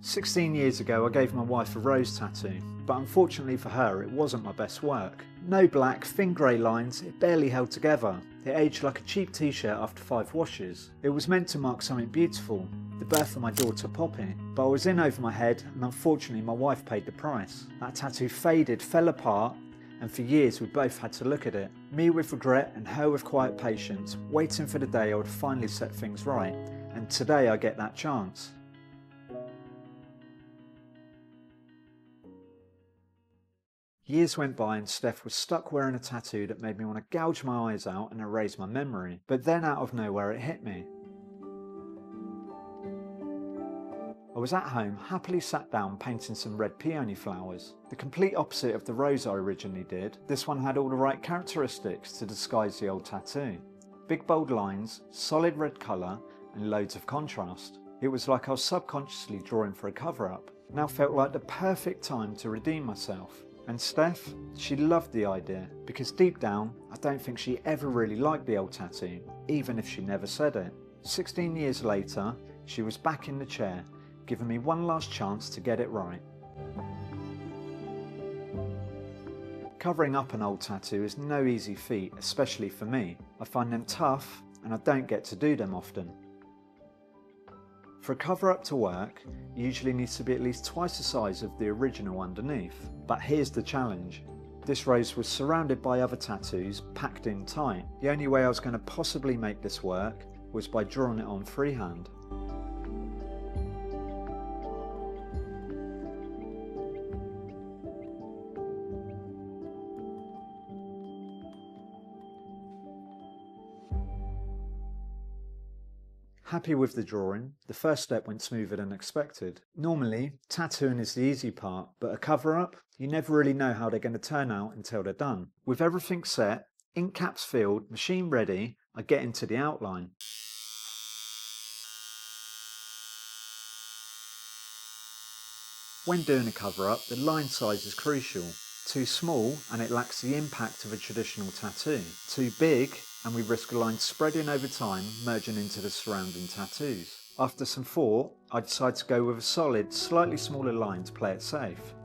16 years ago I gave my wife a rose tattoo, but unfortunately for her it wasn't my best work. No black, thin grey lines, it barely held together. It aged like a cheap t-shirt after 5 washes. It was meant to mark something beautiful, the birth of my daughter Poppy, but I was in over my head and unfortunately my wife paid the price. That tattoo faded, fell apart, and for years we both had to look at it. Me with regret and her with quiet patience, waiting for the day I would finally set things right, and today I get that chance. Years went by and Steph was stuck wearing a tattoo that made me want to gouge my eyes out and erase my memory. But then out of nowhere it hit me. I was at home, happily sat down painting some red peony flowers. The complete opposite of the rose I originally did, this one had all the right characteristics to disguise the old tattoo. Big bold lines, solid red colour and loads of contrast. It was like I was subconsciously drawing for a cover-up. Now felt like the perfect time to redeem myself. And Steph, she loved the idea, because deep down, I don't think she ever really liked the old tattoo, even if she never said it. 16 years later, she was back in the chair, giving me one last chance to get it right. Covering up an old tattoo is no easy feat, especially for me. I find them tough, and I don't get to do them often. For a cover-up to work, it usually needs to be at least twice the size of the original underneath. But here's the challenge. This rose was surrounded by other tattoos, packed in tight. The only way I was going to possibly make this work was by drawing it on freehand. Happy with the drawing, the first step went smoother than expected. Normally, tattooing is the easy part, but a cover-up, you never really know how they're going to turn out until they're done. With everything set, ink caps filled, machine ready, I get into the outline. When doing a cover-up, the line size is crucial. Too small and it lacks the impact of a traditional tattoo. Too big and we risk a line spreading over time, merging into the surrounding tattoos. After some thought, I decided to go with a solid, slightly smaller line to play it safe.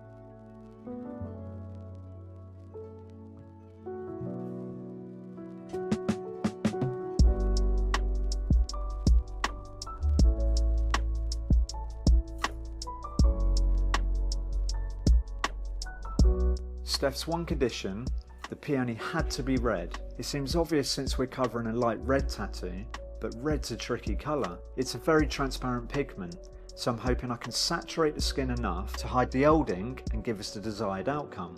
Steph's one condition, the peony had to be red. It seems obvious since we're covering a light red tattoo, but red's a tricky colour. It's a very transparent pigment, so I'm hoping I can saturate the skin enough to hide the old ink and give us the desired outcome.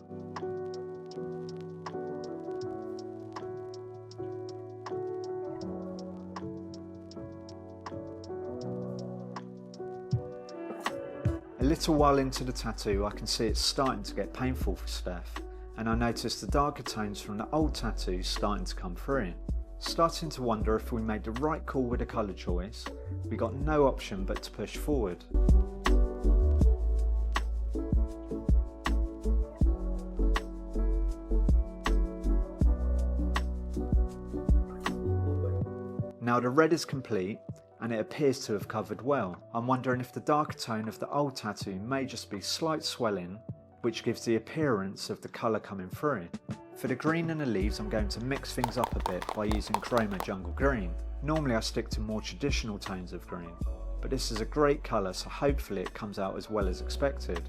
A little while into the tattoo, I can see it's starting to get painful for Steph, and I notice the darker tones from the old tattoo starting to come through. Starting to wonder if we made the right call with the colour choice, we got no option but to push forward. Now the red is complete, and it appears to have covered well. I'm wondering if the darker tone of the old tattoo may just be slight swelling, which gives the appearance of the colour coming through. For the green and the leaves, I'm going to mix things up a bit by using Chroma Jungle Green. Normally I stick to more traditional tones of green, but this is a great colour, so hopefully it comes out as well as expected.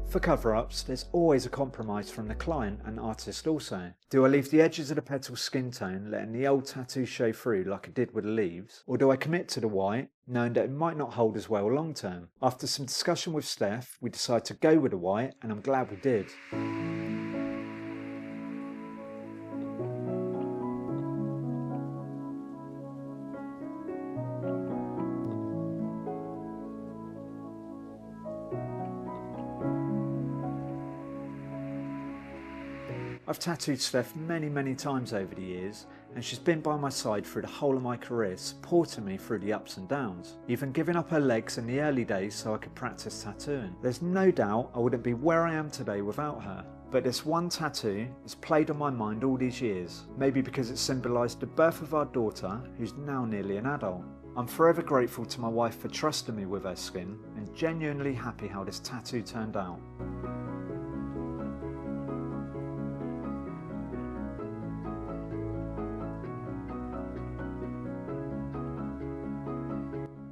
For cover-ups, there's always a compromise from the client and artist also. Do I leave the edges of the petal's skin tone, letting the old tattoo show through like I did with the leaves? Or do I commit to the white, knowing that it might not hold as well long term? After some discussion with Steph, we decided to go with the white, and I'm glad we did. I've tattooed Steph many times over the years, and she's been by my side through the whole of my career, supporting me through the ups and downs, even giving up her legs in the early days so I could practice tattooing. There's no doubt I wouldn't be where I am today without her. But this one tattoo has played on my mind all these years, maybe because it symbolised the birth of our daughter, who's now nearly an adult. I'm forever grateful to my wife for trusting me with her skin, and genuinely happy how this tattoo turned out.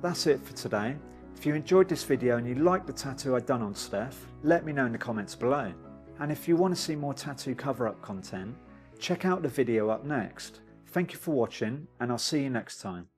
That's it for today. If you enjoyed this video and you liked the tattoo I'd done on Steph, let me know in the comments below. And if you want to see more tattoo cover-up content, check out the video up next. Thank you for watching, and I'll see you next time.